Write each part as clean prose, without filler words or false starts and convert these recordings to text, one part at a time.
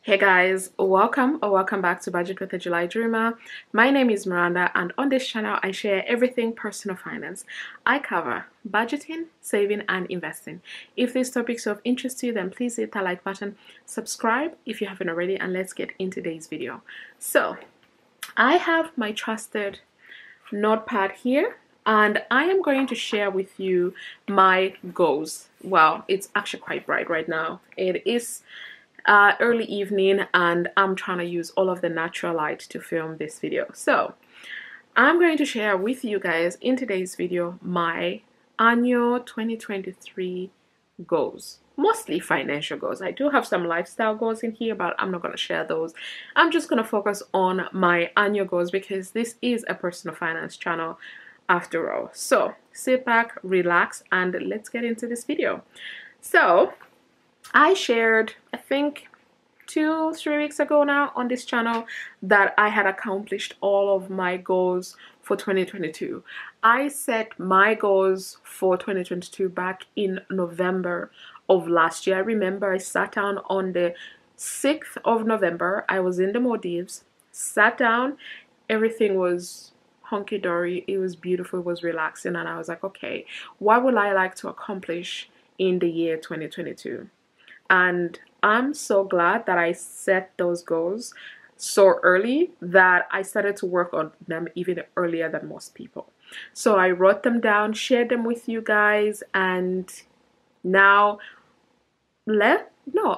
Hey guys, welcome or welcome back to Budget with a July Dreamer. My name is Miranda, and on this channel I share everything personal finance. I cover budgeting, saving and investing. If these topics are of interest to you, then please hit that like button, subscribe if you haven't already, and let's get into today's video. So I have my trusted notepad here and I am going to share with you my goals. Well, it's actually quite bright right now. It is early evening and I'm trying to use all of the natural light to film this video. So I'm going to share with you guys in today's video my annual 2023 goals, mostly financial goals. I do have some lifestyle goals in here, but I'm not going to share those. I'm just going to focus on my annual goals because this is a personal finance channel after all. So sit back, relax, and let's get into this video. So I shared, I think 2-3 weeks ago now on this channel that I had accomplished all of my goals for 2022. I set my goals for 2022 back in November of last year. I remember I sat down on the 6th of November. I was in the Maldives, sat down, everything was hunky-dory, it was beautiful, it was relaxing, and I was like, okay, what would I like to accomplish in the year 2022? And I'm so glad that I set those goals so early that I started to work on them even earlier than most people. So I wrote them down, shared them with you guys, and now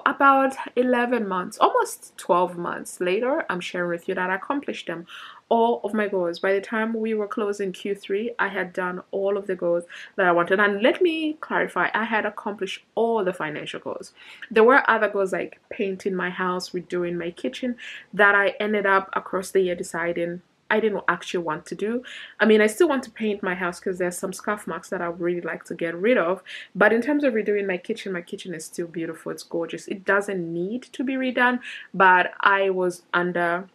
about 11 months, almost 12 months later, I'm sharing with you that I accomplished them, all of my goals. By the time we were closing Q3, I had done all of the goals that I wanted. And let me clarify, I had accomplished all the financial goals. There were other goals like painting my house, redoing my kitchen, that I ended up across the year deciding I didn't actually want to do. I mean, I still want to paint my house because there's some scuff marks that I would really like to get rid of. But in terms of redoing my kitchen is still beautiful. It's gorgeous. It doesn't need to be redone, but I was under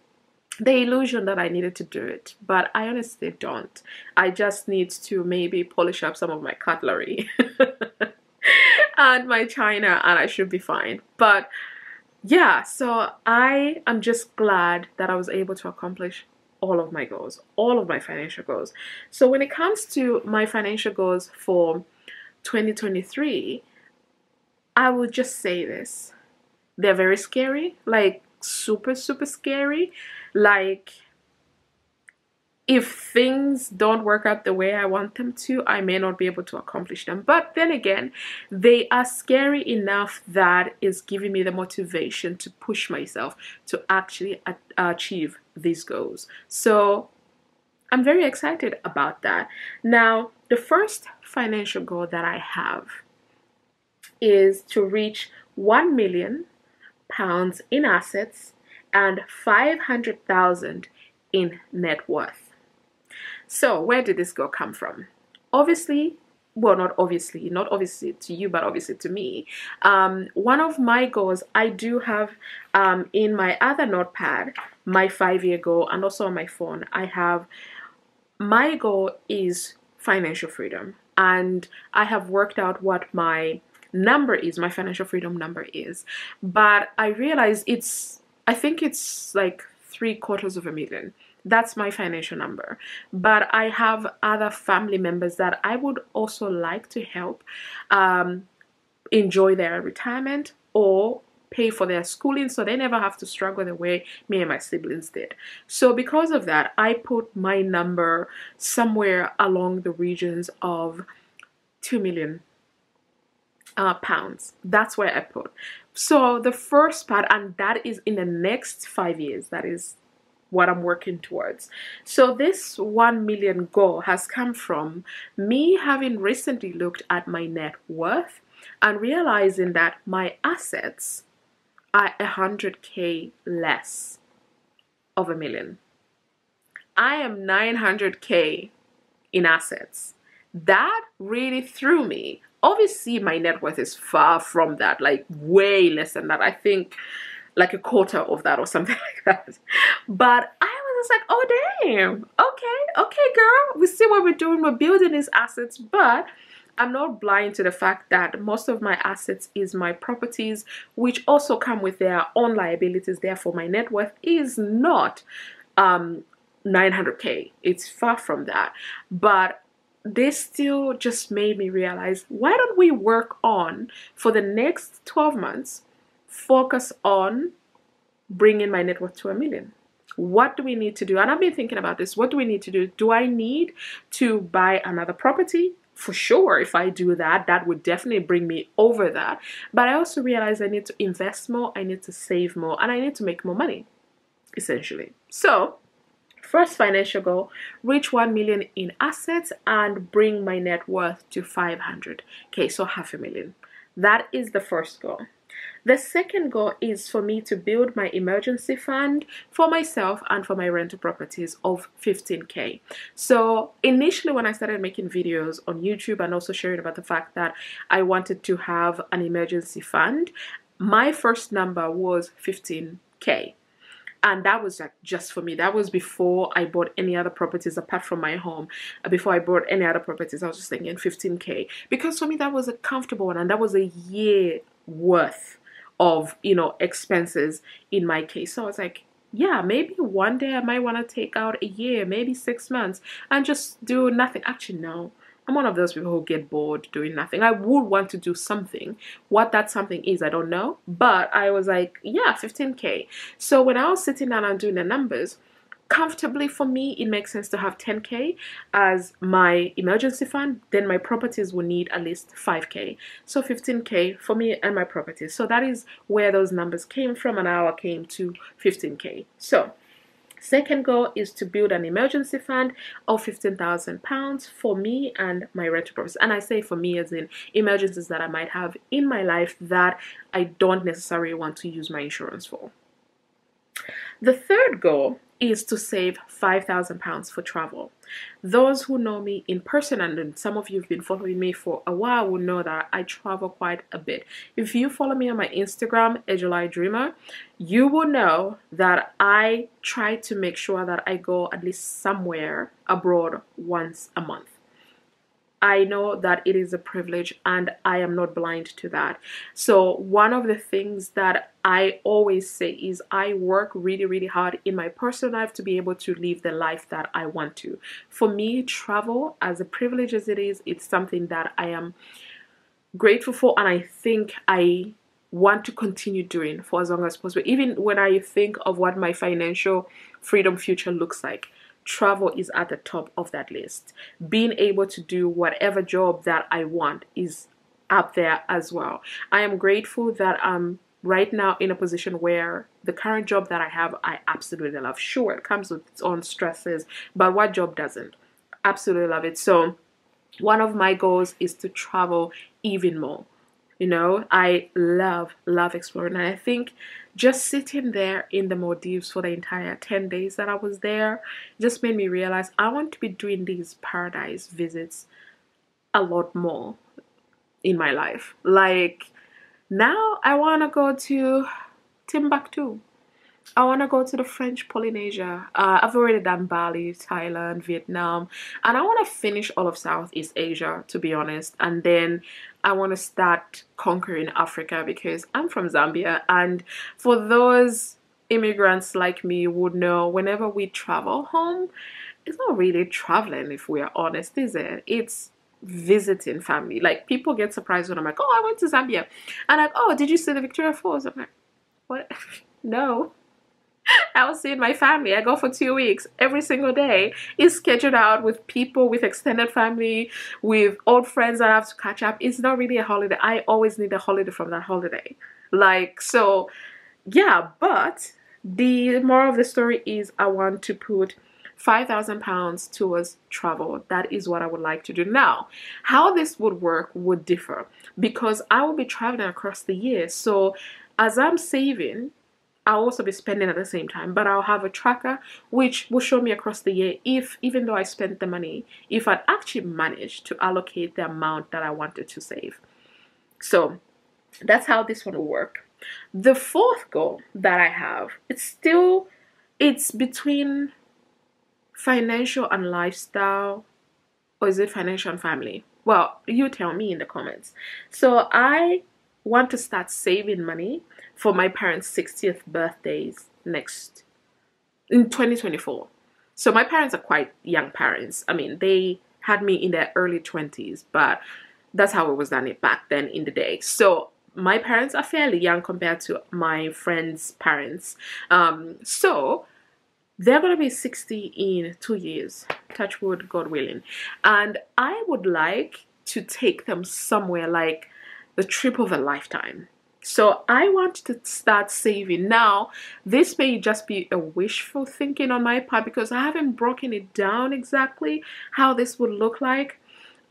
the illusion that I needed to do it. But I honestly don't. I just need to maybe polish up some of my cutlery and my china, and I should be fine. But yeah, so I am just glad that I was able to accomplish all of my goals, all of my financial goals. So when it comes to my financial goals for 2023, I would just say this. They're very scary, like super scary. Like if things don't work out the way I want them to, I may not be able to accomplish them. But then again, they are scary enough that is giving me the motivation to push myself to actually achieve these goals. So I'm very excited about that. Now, the first financial goal that I have is to reach £1 million in assets and 500,000 in net worth. So where did this goal come from? Obviously, well, not obviously to you, but obviously to me. One of my goals, I do have in my other notepad, my 5-year goal, and also on my phone, I have my goal is financial freedom. And I have worked out what my number is, my financial freedom number is. But I realize I think it's like $750,000. That's my financial number. But I have other family members that I would also like to help enjoy their retirement or pay for their schooling so they never have to struggle the way me and my siblings did. So because of that, I put my number somewhere along the regions of £2 million. Pounds. That's where I put. So the first part, and that is in the next 5 years, that is what I'm working towards. So this 1 million goal has come from me having recently looked at my net worth and realizing that my assets are 100k less of $1 million. I am 900k in assets. That really threw me. Obviously, my net worth is far from that, like way less than that. I think like a quarter of that or something like that. But I was just like, oh damn, okay girl, we see what we're doing, we're building these assets, but I'm not blind to the fact that most of my assets is my properties, which also come with their own liabilities. Therefore, my net worth is not 900K. It's far from that. But this still just made me realize, why don't we work on, for the next 12 months, focus on bringing my net worth to 1 million? What do we need to do? And I've been thinking about this. What do we need to do? Do I need to buy another property? For sure, if I do that, that would definitely bring me over that. But I also realize I need to invest more, I need to save more, and I need to make more money, essentially. So, first financial goal, reach 1 million in assets and bring my net worth to 500K, so 500,000. That is the first goal. The second goal is for me to build my emergency fund for myself and for my rental properties of 15K. So initially when I started making videos on YouTube and also sharing about the fact that I wanted to have an emergency fund, my first number was 15K. And that was like just for me. That was before I bought any other properties apart from my home. Before I bought any other properties, I was just thinking 15K. Because for me, that was a comfortable one. And that was a year worth of, expenses in my case. So I was like, yeah, maybe one day I might want to take out a year, maybe 6 months, and just do nothing. Actually, no. I'm one of those people who get bored doing nothing. I would want to do something. What that something is, I don't know. But I was like, yeah, 15K. So when I was sitting down and doing the numbers, comfortably for me, it makes sense to have 10K as my emergency fund. Then my properties will need at least 5K. So 15K for me and my properties. So that is where those numbers came from, and how I came to 15K. So second goal is to build an emergency fund of £15,000 for me and my rental properties. And I say for me as in emergencies that I might have in my life that I don't necessarily want to use my insurance for. The third goal is to save £5,000 for travel. Those who know me in person, and some of you have been following me for a while, will know that I travel quite a bit. If you follow me on my Instagram, July Dreamer, you will know that I try to make sure that I go at least somewhere abroad once a month. I know that it is a privilege and I am not blind to that. So one of the things that I always say is I work really, really hard in my personal life to be able to live the life that I want to. For me, travel, as a privilege as it is, it's something that I am grateful for, and I think I want to continue doing for as long as possible. Even when I think of what my financial freedom future looks like, travel is at the top of that list. Being able to do whatever job that I want is up there as well. I am grateful that I'm right now in a position where the current job that I have, I absolutely love. Sure, it comes with its own stresses, but what job doesn't? Absolutely love it. So one of my goals is to travel even more. I love exploring, and I think just sitting there in the Maldives for the entire 10 days that I was there just made me realize I want to be doing these paradise visits a lot more in my life. Like now I want to go to Timbuktu. I want to go to the French Polynesia. I've already done Bali, Thailand, Vietnam, and I want to finish all of Southeast Asia, to be honest. And then I want to start conquering Africa because I'm from Zambia. And for those immigrants like me would know, whenever we travel home, it's not really traveling, if we are honest, is it? It's visiting family. Like people get surprised when I'm like, oh, I went to Zambia. And like, oh, did you see the Victoria Falls? I'm like, what? No. I was seeing my family. I go for 2 weeks. Every single day is scheduled out with people, with extended family, with old friends that I have to catch up. It's not really a holiday. I always need a holiday from that holiday. So yeah, but the moral of the story is I want to put £5,000 towards travel. That is what I would like to do. Now, how this would work would differ because I will be traveling across the year. So as I'm saving, I'll also be spending at the same time, but I'll have a tracker which will show me across the year if, even though I spent the money, if I'd actually managed to allocate the amount that I wanted to save. So that's how this one will work. The fourth goal that I have, it's between financial and lifestyle, or is it financial and family? Well, you tell me in the comments. So I want to start saving money for my parents' 60th birthdays next in 2024. So my parents are quite young parents. I mean, they had me in their early 20s, but that's how it was done back then in the day. So my parents are fairly young compared to my friends' parents. So they're going to be 60 in 2 years, touch wood, God willing. And I would like to take them somewhere like the trip of a lifetime. So I want to start saving. Now, this may just be a wishful thinking on my part because I haven't broken it down exactly how this would look like.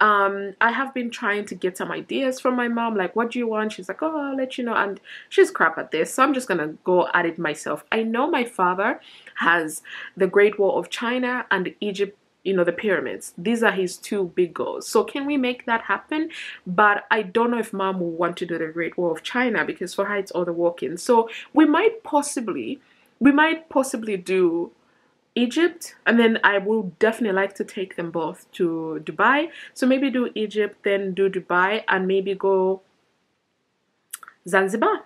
I have been trying to get some ideas from my mom, like, what do you want? She's like, oh, I'll let you know. And she's crap at this, so I'm just gonna go at it myself. I know my father has the Great Wall of China and Egypt, you know, the pyramids. These are his two big goals. So can we make that happen? But I don't know if mom will want to do the Great Wall of China because for her it's all the walk-in. So we might possibly do Egypt, and then I will definitely like to take them both to Dubai. So maybe do Egypt, then do Dubai, and maybe go Zanzibar.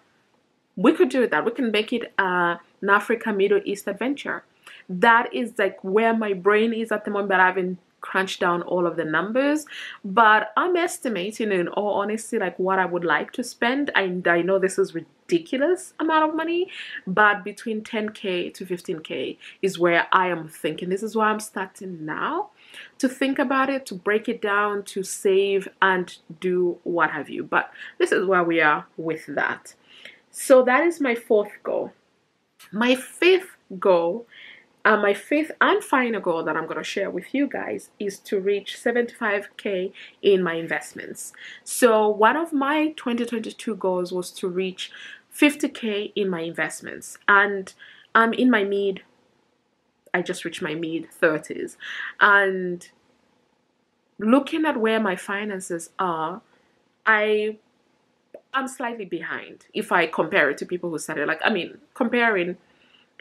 We could do that. We can make it an Africa Middle East adventure. That is like where my brain is at the moment, but I haven't crunched down all of the numbers. But I'm estimating, in all honesty, like what I would like to spend. I know this is ridiculous amount of money, but between 10K to 15K is where I am thinking. This is why I'm starting now to think about it, to break it down, to save and do what have you. But this is where we are with that. So that is my fourth goal. My fifth goal, my fifth and final goal that I'm going to share with you guys is to reach 75K in my investments. So one of my 2022 goals was to reach 50K in my investments. And I'm in my I just reached my mid 30s. And looking at where my finances are, I'm slightly behind if I compare it to people who started. Like, I mean, comparing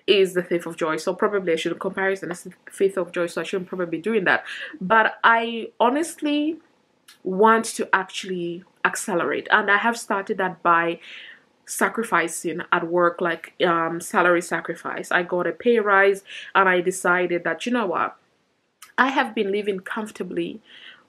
is the thief of joy, so probably I shouldn't. Comparison is the thief of joy, so I shouldn't probably be doing that. But I honestly want to actually accelerate, and I have started that by sacrificing at work, like salary sacrifice. I got a pay rise, and I decided that, you know what, I have been living comfortably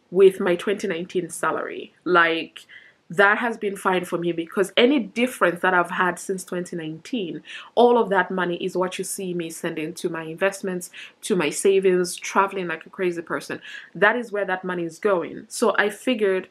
with my 2019 salary. Like, that has been fine for me because any difference that I've had since 2019, all of that money is what you see me sending to my investments, to my savings, traveling like a crazy person. That is where that money is going. So I figured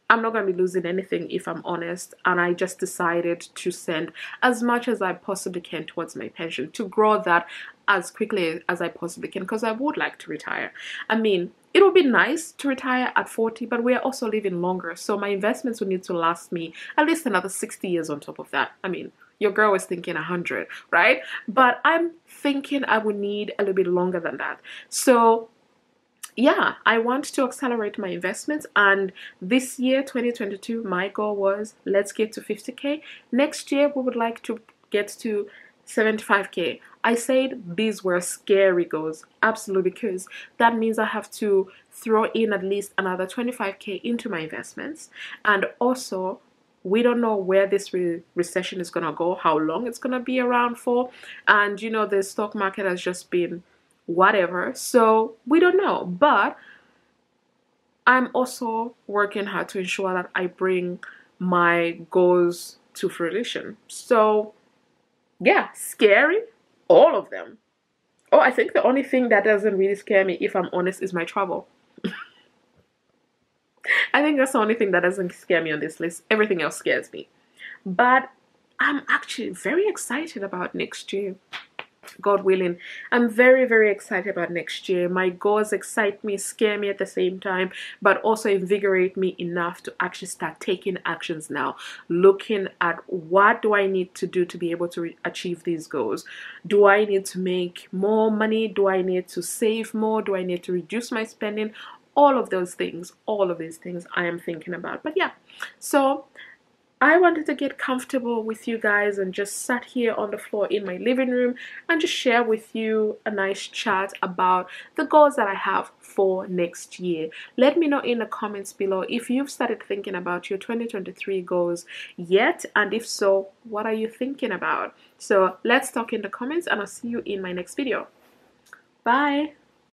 I'm not going to be losing anything if I'm honest, and I just decided to send as much as I possibly can towards my pension to grow that as quickly as I possibly can because I would like to retire. I mean, it would be nice to retire at 40, but we are also living longer, so my investments will need to last me at least another 60 years on top of that. I mean, your girl was thinking 100, right? But I'm thinking I would need a little bit longer than that. So yeah, I want to accelerate my investments, and this year 2022 my goal was, let's get to 50K. Next year we would like to get to 75K. I said these were scary goals, absolutely, because that means I have to throw in at least another 25K into my investments. And also, we don't know where this recession is going to go, how long it's going to be around for. And you know, the stock market has just been whatever, so we don't know. But I'm also working hard to ensure that I bring my goals to fruition. So yeah, scary, all of them. Oh, I think the only thing that doesn't really scare me, if I'm honest, is my travel. I think that's the only thing that doesn't scare me on this list. Everything else scares me. But I'm actually very excited about next year. God willing, I'm very, very excited about next year. My goals excite me, scare me at the same time, but also invigorate me enough to actually start taking actions now, looking at what do I need to do to be able to achieve these goals. Do I need to make more money? Do I need to save more? Do I need to reduce my spending? All of those things, all of these things I am thinking about. But yeah, so I wanted to get comfortable with you guys and just sat here on the floor in my living room and just share with you a nice chat about the goals that I have for next year. Let me know in the comments below if you've started thinking about your 2023 goals yet, and if so, what are you thinking about? So let's talk in the comments, and I'll see you in my next video. Bye.